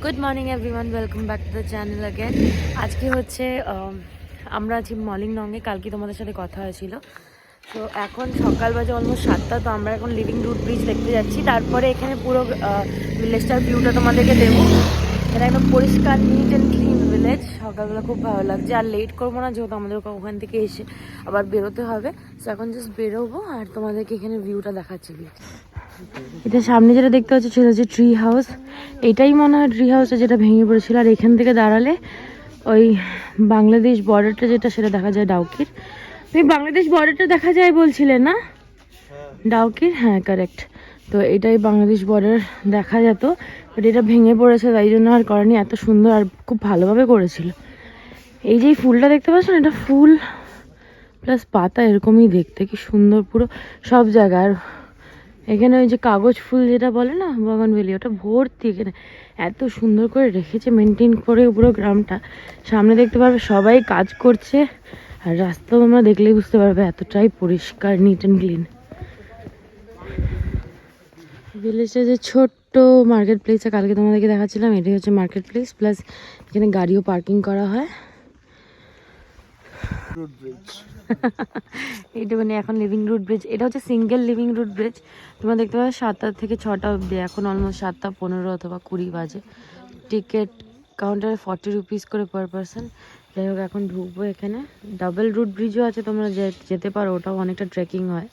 Good morning everyone, welcome back to the channel again. আজকে হচ্ছে আমরা আছি মলিংনংয়ে। কালকে তোমাদের সাথে কথা হয়েছিল। তো এখন সকাল বাজে অলমোস্ট 7টা। তো আমরা এখন লিভিং রুট ব্রিজ দেখতে যাচ্ছি। তারপরে এখানে পুরো ভিলেজটার ভিউটা তোমাদেরকে দেবো। এটা একদম পরিষ্কার, নিট অ্যান্ড ক্লিন ভিলেজ। সকালবেলা খুব ভালো লাগছে। আর লেট করবো না, যেহেতু আমাদের ওখান থেকে এসে আবার বেরোতে হবে। তো এখন জাস্ট বেরোবো আর তোমাদেরকে এখানে ভিউটা দেখাচ্ছি। এটা সামনে যেটা দেখতে পাচ্ছি সেটা হচ্ছে ট্রি হাউস। এটাই মনে হয় ট্রি হাউসটা যেটা ভেঙে পড়েছিল। আর এখান থেকে দাঁড়ালে ওই বাংলাদেশ বর্ডারটা যেটা সেটা দেখা যায় ডাউকির। তুমি বাংলাদেশ বর্ডারটা দেখা যায় বলছিলে না? ডাউকির, হ্যাঁ কারেক্ট। তো এটাই বাংলাদেশ বর্ডার দেখা যেত, বাট এটা ভেঙে পড়েছে, তাই জন্য আর করেনি। এত সুন্দর আর খুব ভালোভাবে করেছিল। এই যে ফুলটা দেখতে পাচ্ছ না, এটা ফুল প্লাস পাতা, এরকমই দেখতে কি সুন্দর পুরো সব জায়গায়। আর এখানে ওই যে কাগজ ফুল যেটা বলে না, বাগানবেলি, ওটা ভর্তি এখানে। এত সুন্দর করে রেখেছে, মেনটেন করে পুরো গ্রামটা। সামনে দেখতে পারবে সবাই কাজ করছে, আর রাস্তা তোমরা দেখলেই বুঝতে পারবে এতটাই পরিষ্কার, নিট অ্যান্ড ক্লিন। ভিলেজটা যে ছোট্ট মার্কেট প্লেসটা কালকে তোমাদেরকে দেখাচ্ছিলাম, এটাই হচ্ছে মার্কেট প্লেস। প্লাস এখানে গাড়িও পার্কিং করা হয়। এইটা মানে এখন লিভিং রুট ব্রিজ, এটা হচ্ছে সিঙ্গেল লিভিং রুট ব্রিজ। তোমরা দেখতে পাবে 7টা থেকে 6টা অবধি। এখন অলমোস্ট 7:15 অথবা 20 বাজে। টিকিট কাউন্টারে 40 রুপিস করে পার পারসন। যাই হোক, এখন ঢুকবো এখানে। ডাবল রুট ব্রিজও আছে, তোমরা যেতে পারো। ওটাও অনেকটা ট্রেকিং হয়,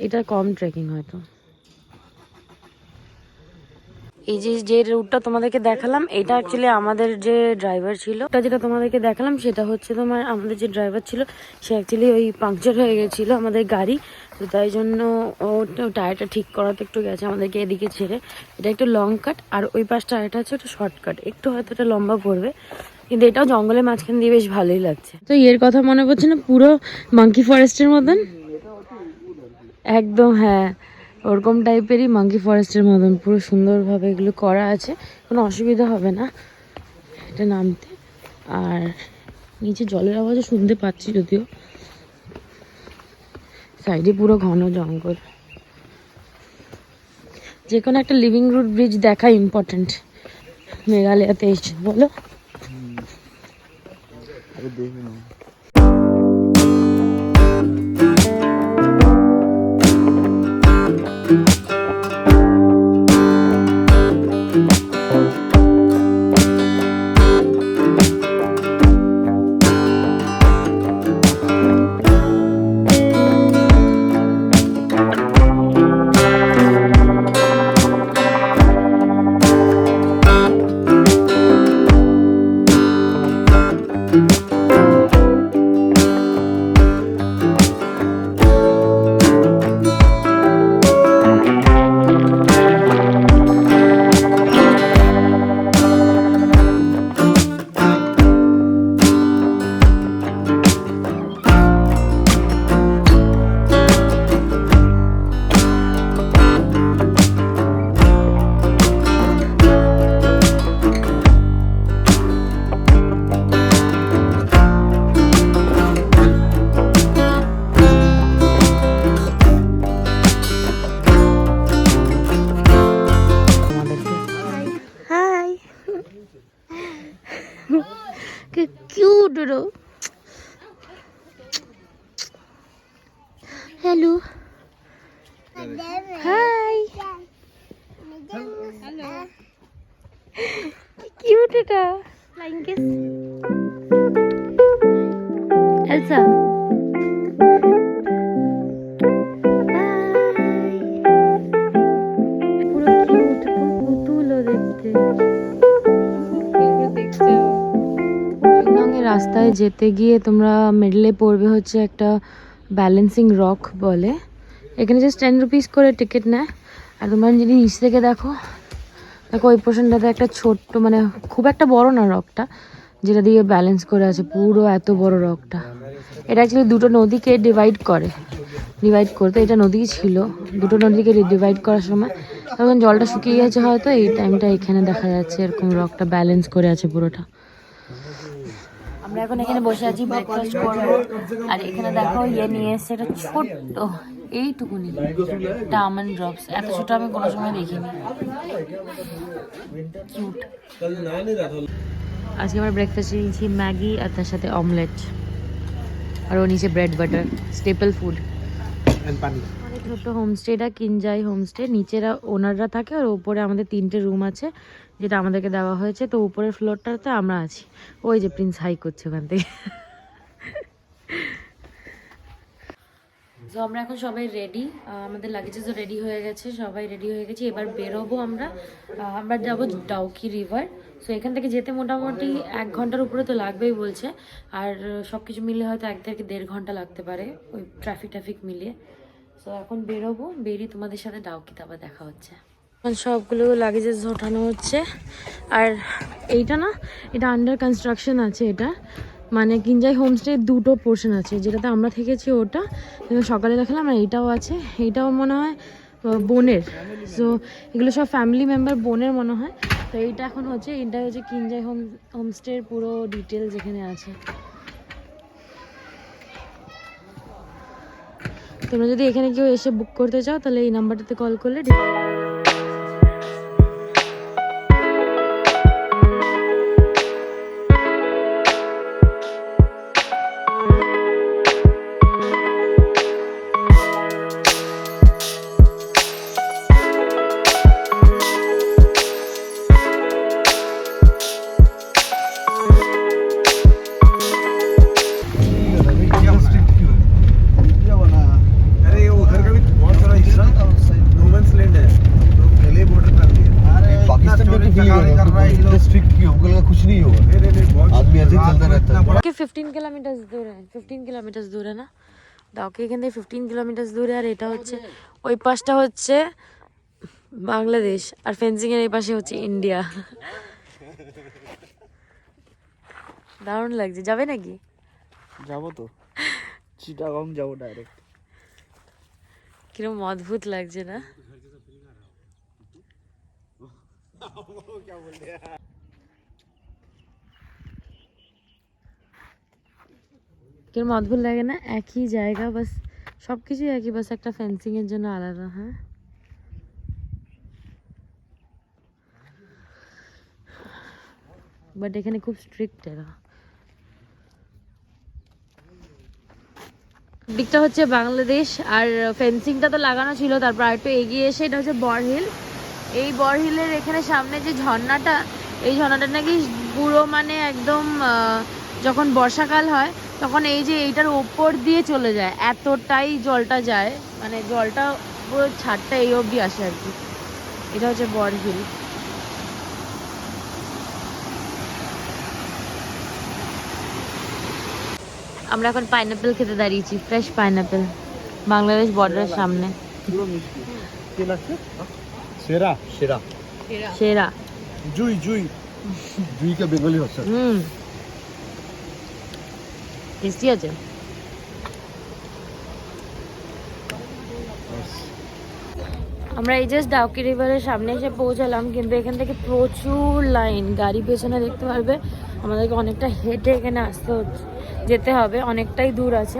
এটা কম ট্রেকিং হয়তো। এই যে রুটটা তোমাদেরকে দেখালাম, এটা অ্যাকচুয়ালি আমাদের যে ড্রাইভার ছিল, ওটা যেটা তোমাদেরকে দেখালাম সেটা হচ্ছে তোমার আমাদের যে ড্রাইভার ছিল, সে অ্যাকচুয়ালি ওই পাংচার হয়ে গেছিলো আমাদের গাড়ি। তো তাই জন্য ও টায়ারটা ঠিক করাতে একটু গেছে আমাদেরকে এদিকে ছেড়ে। এটা একটু লং কাট, আর ওই পাশটা এটা হচ্ছে ওটা শর্টকাট। একটু হয়তো এটা লম্বা পড়বে, কিন্তু এটাও জঙ্গলের মাঝখান দিয়ে বেশ ভালোই লাগছে। তো এর কথা মনে পড়ছে না, পুরো মাঙ্কি ফরেস্টের মতন একদম। হ্যাঁ, ওরকম টাইপেরই মাঙ্কি ফরেস্টের মতন পুরো সুন্দরভাবে এগুলো করা আছে। কোনো অসুবিধা হবে না এটা নামতে। আর নিচে জলের আওয়াজও শুনতে পাচ্ছি, যদিও সাইডে পুরো ঘন জঙ্গল। যে কোনো একটা লিভিং রুট ব্রিজ দেখা ইম্পর্টেন্ট মেঘালয়াতে এসে, বলো? Cute, hello, hi, hello, cute এটা flying kiss, Elsa, পুরো কিউট, পুতুলও দেখতে। রাস্তায় যেতে গিয়ে তোমরা মিডলে পড়বে হচ্ছে একটা ব্যালেন্সিং রক বলে। এখানে জাস্ট 10 রুপিস করে টিকিট নেয়। আর তোমরা যদি নিচ থেকে দেখো ওই পোর্শনটাতে একটা ছোট্ট, মানে খুব একটা বড় না রকটা, যেটা দিয়ে ব্যালেন্স করে আছে পুরো এত বড় রকটা। এটা অ্যাকচুয়ালি দুটো নদীকে ডিভাইড করতে, এটা নদী ছিল, দুটো নদীকে ডিভাইড করার সময় তখন জলটা শুকিয়ে গেছে হয়তো, এই টাইমটা এখানে দেখা যাচ্ছে এরকম রকটা ব্যালেন্স করে আছে পুরোটা। আমরা এখন এখানে বসে আছি, ব্রেকফাস্ট করবো। আর এখানে দেখো ইয়ে নিয়ে এসছে, এটা ছোট্ট এইটুকুনি, এটা আমন্ড ড্রপস। এত ছোট আমি কোনো সময় দেখিনি। কিউট। আজকে আমরা ব্রেকফাস্টে নিয়েছি ম্যাগি আর তার সাথে অমলেট, আর ও নিচে ব্রেড বাটার, স্টেপল ফুড। আমাদের ছোট্ট হোমস্টেটা কিঞ্জাই হোমস্টে। নিচেরা ওনাররা থাকে আর উপরে আমাদের 3টে রুম আছে যেটা আমাদেরকে দেওয়া হয়েছে। তো উপরের ফ্লোরটাতে আমরা আছি। ওই যে প্রিন্স হাই করছে ওখান থেকে। তো আমরা এখন সবাই রেডি, আমাদের লাগেজেসও রেডি হয়ে গেছে, সবাই রেডি হয়ে গেছি। এবার বেরোবো আমরা। আমরা যাবো ডাউকি রিভার। সো এখান থেকে যেতে মোটামুটি 1 ঘন্টার উপরে তো লাগবেই বলছে, আর সব কিছু মিলে হয়তো 1 থেকে 1.5 ঘন্টা লাগতে পারে ওই ট্রাফিক মিলিয়ে। সো এখন বেরোবো, বেরিয়ে তোমাদের সাথে ডাউকিতে আবার দেখা হচ্ছে। এখন সবগুলো লাগেজেস ওঠানো হচ্ছে। আর এইটা না, এটা আন্ডার কনস্ট্রাকশন আছে। এটা মানে কিঞ্জাই হোমস্টে 2টো পোর্শন আছে, যেটাতে আমরা থেকেছি ওটা, কিন্তু সকালে দেখালাম। আর এইটাও আছে, এইটাও মনে হয় বোনের। সো এগুলো সব ফ্যামিলি মেম্বার বোনের মনে হয়। তো এইটা এখন হচ্ছে, এটা হচ্ছে কিঞ্জাই হোমস্টের পুরো ডিটেলস এখানে আছে। তোমরা যদি এখানে কেউ এসে বুক করতে চাও তাহলে এই নাম্বারটাতে কল করলে कुछ नहीं होगा, आदमी ऐसे चलता रहता है। 15 কিলোমিটার দূরে, 15 কিলোমিটার দূরে না ডাউকি এখান থেকে 15 কিলোমিটার দূরে। আর এটা হচ্ছে, ওই পাশটা হচ্ছে বাংলাদেশ, আর ফেন্সিং এর এই পাশে হচ্ছে ইন্ডিয়া। দারুণ লাগছে। যাবে নাকি? যাবো তো, চিটাগং যাবো ডাইরেক্ট। কিরকম অদ্ভুত লাগছে না? কিরকম অদ্ভুত লাগে না? একই জায়গা, বাস সবকিছুই একই, বাস একটা ফেন্সিং এর জন্য আলাদা। হ্যাঁ, বাট এখানে খুব স্ট্রিক্ট এরা। দিকটা হচ্ছে বাংলাদেশ, আর ফেন্সিংটা তো লাগানো ছিল। তারপর আর একটু এগিয়ে এসে এটা হচ্ছে বরহিল। এই বরহিলের এখানে সামনে যে ঝর্ণাটা, এই ঝর্ণাটা নাকি পুরো মানে একদম যখন বর্ষাকাল হয় তখন এই যে এইটার ওপর দিয়ে চলে যায়, এতটাই জলটা যায়, মানে জলটা পুরো ছাদটা এই অবধি আসে আর কি। এটা হচ্ছে বরহিল। আমরা এখন পাইনাপেল খেতে দাঁড়িয়েছি, ফ্রেশ পাইনাপেল, বাংলাদেশ বর্ডারের সামনে। সেরা সেরা সেরা জুই জুই জুই কা বেঙ্গলি ভাষা। টেস্টি আছে। আমরা এই জাস্ট ডাউকি রিভারের সামনে এসে পৌঁছালাম, কিন্তু এখান থেকে প্রচুর লাইন। গাড়ি পেছনে দেখতে পারবে, আমাদেরকে অনেকটা হেঁটে এখানে আসতে হচ্ছে, যেতে হবে, অনেকটাই দূর আছে।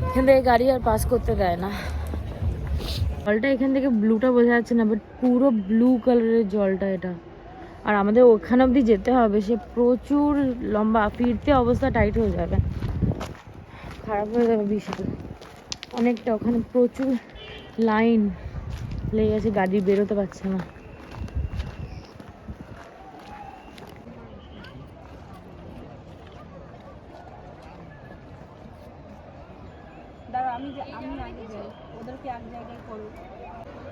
এখান থেকে গাড়ি আর পাস করতে দেয় না। জলটা এখান থেকে ব্লুটা বোঝা যাচ্ছে না, বাট পুরো ব্লু কালারের জলটা এটা। আর আমাদের ওখানে অবধি যেতে হবে, সে প্রচুর লম্বা, ফিরতে অবস্থা টাইট হয়ে যাবে, খারাপ হয়ে যাবে বিশাল অনেকটা। ওখানে প্রচুর লাইন লেগে গেছে, গাড়ি বেরোতে পারছে না।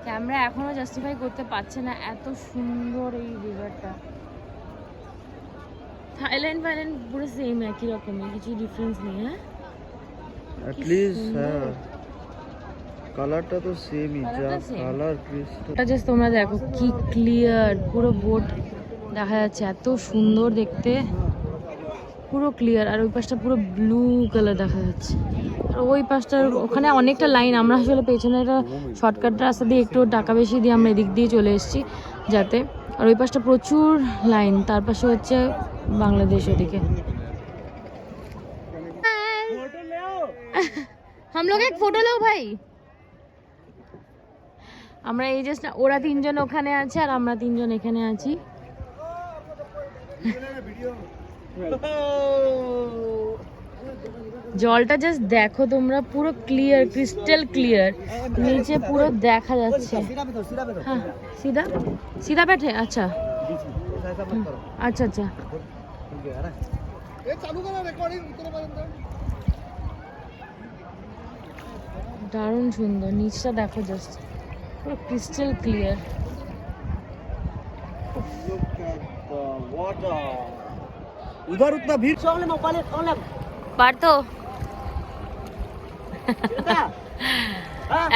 ক্যামেরা এখনো জাস্টিফাই করতে পারছে না এত সুন্দর এই রিভারটা। থাইল্যান্ড পুরো সেম একই রকমের, কিছু ডিফারেন্স নেই। হ্যাঁ, এটলিস্ট হ্যাঁ, কালারটা তো সেমই, যা কালার এটা জাস্ট তোমরা দেখো কি ক্লিয়ার, পুরো বোট দেখা যাচ্ছে, এত সুন্দর দেখতে, পুরো ক্লিয়ার। আর ওই পাশটা পুরো ব্লু কালার দেখা যাচ্ছে। আর ওই পাশটার ওখানে অনেকটা লাইন। আমরা আসলে পেছনে একটা শর্টকাট রাস্তা দিয়ে একটু টাকা বেশি দিয়ে আমরা এদিক দিয়ে চলে এসেছি যাতে। আর ওই পাশটা প্রচুর লাইন, তার পাশে হচ্ছে বাংলাদেশ ওদিকে। हम लोग एक फोटो लो भाई। আমরা এই যে ওরা তিনজন ওখানে আছে আর আমরা তিনজন এখানে আছি। জলটা জাস্ট দেখো তোমরা, পুরো ক্লিয়ার, ক্রিস্টাল ক্লিয়ার, নিচে পুরো দেখা যাচ্ছে। হ্যাঁ সিধা সিধা बैठे। अच्छा अच्छा अच्छा দারুণ সুন্দর, নিচটা দেখো জাস্ট পুরো ক্রিস্টাল ক্লিয়ার। उधर उतना भीड़ পারতো।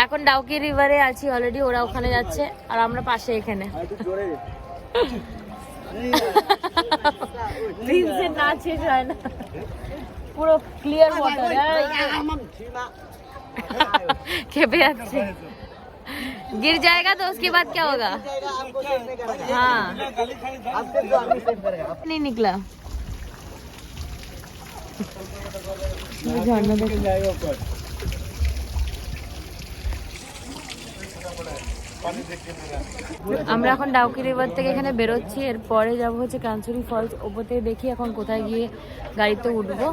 এখন ডাউকি রিভারে আছি অলরেডি, ওরা ওখানে যাচ্ছে আর আমরা পাশে এখানে। প্রিন্সের নাচ শেষ হয় না, পুরো ক্লিয়ার ওয়াটার। খেপে যাচ্ছে, गिर जाएगा तो उसके बाद क्या होगा? हाँ नहीं निकला। झरना देख, আমরা এখন ডাউকি রিভার থেকে এখানে বেরোচ্ছি, এরপরে যাবো হচ্ছে কাঞ্চুরি ফলস। ওপর থেকে দেখি এখন কোথায় গিয়ে গাড়িতে উঠবো।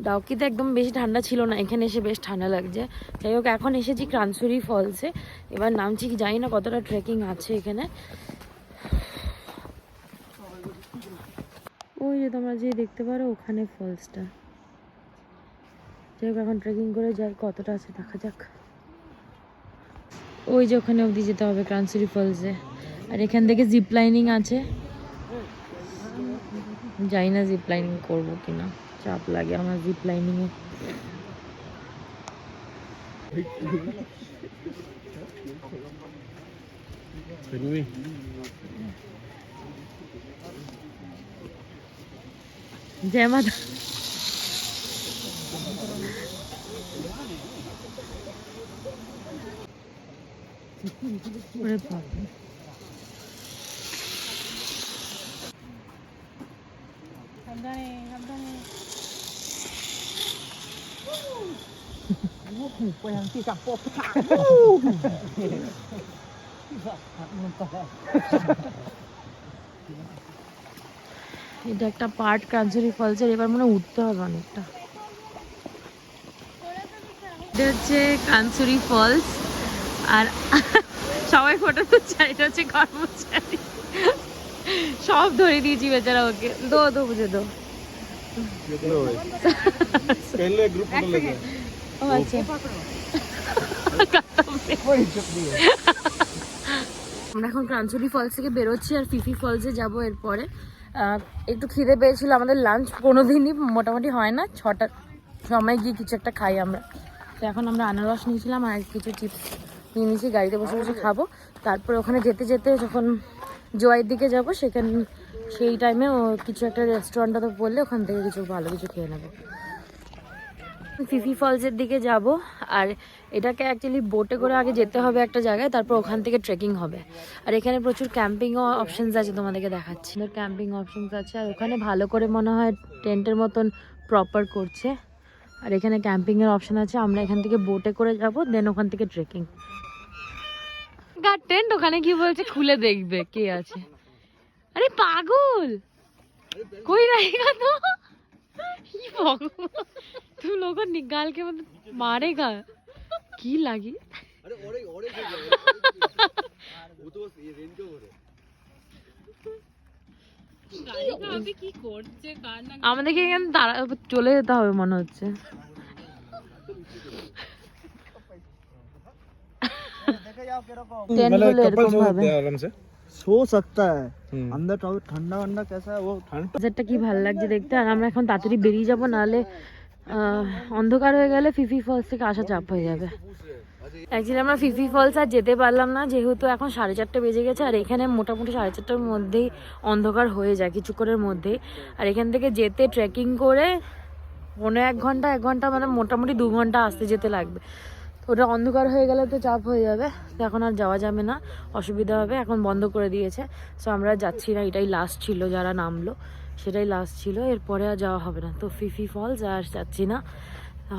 ডাউকিতে একদম বেশি ঠান্ডা ছিল না, এখানে এসে বেশ ঠান্ডা লাগছে। যাই হোক এখন এসেছি কাঞ্চুরি ফলসে, এবার নামছি কি জানি না কতটা ট্রেকিং আছে এখানে। ওই যে তোমরা যে দেখতে পারো ওখানে ফলসটা। যাই হোক এখন ট্রেকিং করে যাই, কতটা আছে দেখা যাক। ওই যে ওখানে অবধি যেতে হবে কাঞ্চুরি ফলসে, আর এখান থেকে জিপ লাইনিং আছে। যাই না জিপ লাইনিং করবো কিনা, চাপ লাগে আমার জিপ লাইনিং এ। जय माता। अरे बाप रे, এটা একটা পার্ট কাঞ্চুরি ফলসের, এবার মনে হয় উঠতে হবে অনেকটা। এটা হচ্ছে কাঞ্চুরি ফলস, আর সবাই ফটো তুলছে, এটা হচ্ছে কর্মচারী। সব ধরে দিয়েছি বেচারা ওকে। দো দো বুঝে দো। ও আচ্ছা, আমরা এখন কাঞ্চুরি ফলস থেকে বেরোচ্ছি আর ফিফি ফলসে যাবো এরপরে। একটু খিদে পেয়েছিল, আমাদের লাঞ্চ কোনোদিনই মোটামুটি হয় না, 6টার সময় গিয়ে কিছু একটা খাই আমরা। তো এখন আমরা আনারস নিয়েছিলাম আর কিছু চিপস নিয়ে নিয়েছি, গাড়িতে বসে বসে খাবো। তারপরে ওখানে যেতে যেতে যখন জোয়াইয়ের দিকে যাব সেখানে সেই টাইমে ও কিছু একটা রেস্টুরেন্টটা বললে ওখান থেকে কিছু ভালো কিছু খেয়ে নেবো। ফিফি ফলসের দিকে যাব, আর এটাকে অ্যাকচুয়ালি বোটে করে আগে যেতে হবে একটা জায়গায়, তারপর ওখান থেকে ট্রেকিং হবে। আর এখানে প্রচুর ক্যাম্পিংও অপশনস আছে, তোমাদেরকে দেখাচ্ছি। ক্যাম্পিং অপশনস আছে, আর ওখানে ভালো করে মনে হয় টেন্টের মতন প্রপার করছে। আর এখানে ক্যাম্পিংয়ের অপশন আছে, আমরা এখান থেকে বোটে করে যাব, দেন ওখান থেকে ট্রেকিং। টেন্ট ওখানে কি বলছে খুলে দেখবে কে আছে। আরে পাগল, कोई रहेगा तो तुम लोग को निकाल के मतलब मारेगा की लगी। আমাদেরকে এখানে চলে যেতে হবে মনে হচ্ছে। सो सकता है अंदर ठंडा वंडा कैसा है वो বাজারটা কি ভালো লাগছে দেখতে। আর আমরা এখন তাড়াতাড়ি বেরিয়ে যাবো, নাহলে অন্ধকার হয়ে গেলে ফিফি ফলস থেকে আসা চাপ হয়ে যাবে। অ্যাকচুয়ালি আমরা ফিফি ফলস আর যেতে পারলাম না, যেহেতু এখন 4:30 বেজে গেছে, আর এখানে মোটামুটি 4:30টার মধ্যেই অন্ধকার হয়ে যায় কিছুক্ষণের মধ্যেই। আর এখান থেকে যেতে ট্রেকিং করে 1 ঘন্টা মানে মোটামুটি 2 ঘন্টা আসতে যেতে লাগবে। তো ওটা অন্ধকার হয়ে গেলে তো চাপ হয়ে যাবে, তো এখন আর যাওয়া যাবে না, অসুবিধা হবে। এখন বন্ধ করে দিয়েছে, সো আমরা যাচ্ছি না। এটাই লাস্ট ছিল, যারা নামলো সেটাই লাস্ট ছিল, এরপরে আর যাওয়া হবে না। তো ফিফি ফলস আর যাচ্ছি না।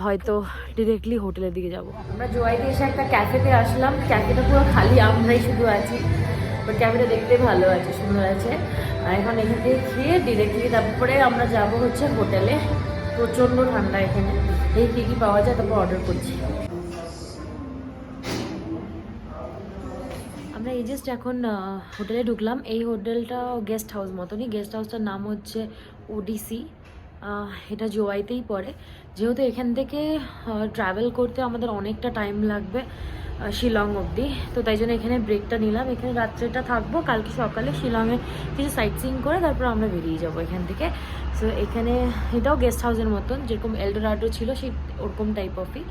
হয়তো ডিরেক্টলি হোটেলের দিকে যাব। আমরা জোয়াইতে এসে একটা ক্যাফেতে আসলাম, ক্যাফেটা পুরো খালি, আমরাই শুধু আছি, বাট ক্যাফেটা দেখতে ভালো আছে, সুন্দর আছে। আর এখন এখান থেকে খেয়ে ডিরেক্টলি তারপরে আমরা যাব হচ্ছে হোটেলে। প্রচণ্ড ঠান্ডা এখানে, এই কী কী পাওয়া যায় তারপর অর্ডার করছি। আমরা এই জাস্ট এখন হোটেলে ঢুকলাম। এই হোটেলটা গেস্ট হাউস মতনই, গেস্ট হাউসটার নাম হচ্ছে ওডিসি। এটা জোয়াইতেই পড়ে। যেহেতু এখান থেকে ট্রাভেল করতে আমাদের অনেকটা টাইম লাগবে শিলং অবধি, তো তাই জন্য এখানে ব্রেকটা নিলাম। এখানে রাত্রেটা থাকবো, কালকে সকালে শিলংয়ে কিছু সাইট সিইং করে তারপর আমরা বেরিয়ে যাবো এখান থেকে। সো এখানে এটাও গেস্ট হাউসের মতন, যেরকম এলডোরাডো ছিল সেই ওরকম টাইপ অফই।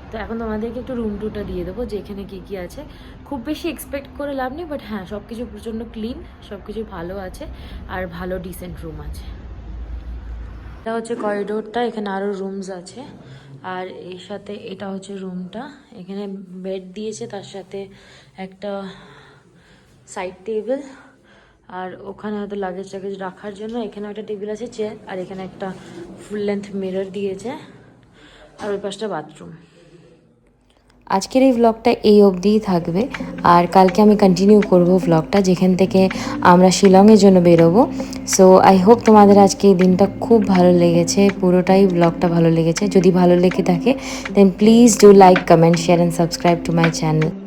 তো এখন তোমাদেরকে একটু রুম টুরটা দিয়ে দেবো যে এখানে কী কী আছে। খুব বেশি এক্সপেক্ট করে লাভ নেই, বাট হ্যাঁ সব কিছু প্রচণ্ড ক্লিন, সব কিছু ভালো আছে আর ভালো ডিসেন্ট রুম আছে। এটা হচ্ছে করিডোরটা, এখানে আরও রুমস আছে। আর এর সাথে এটা হচ্ছে রুমটা, এখানে বেড দিয়েছে, তার সাথে একটা সাইড টেবিল, আর ওখানে হয়তো লাগেজ টাগেজ রাখার জন্য এখানে একটা টেবিল আছে, চেয়ার, আর এখানে একটা ফুল লেন্থ মিরর দিয়েছে, আর ওই পাশটা বাথরুম। আজকের এই ভ্লগটা এই অবধিই থাকবে, আর কালকে আমি কন্টিনিউ করব ভ্লগটা যেখান থেকে আমরা শিলংয়ের জন্য বেরোবো। সো আই হোপ তোমাদের আজকে এই দিনটা খুব ভালো লেগেছে, পুরোটাই ভ্লগটা ভালো লেগেছে। যদি ভালো লেগে থাকে then please do like, comment, share and subscribe to my channel.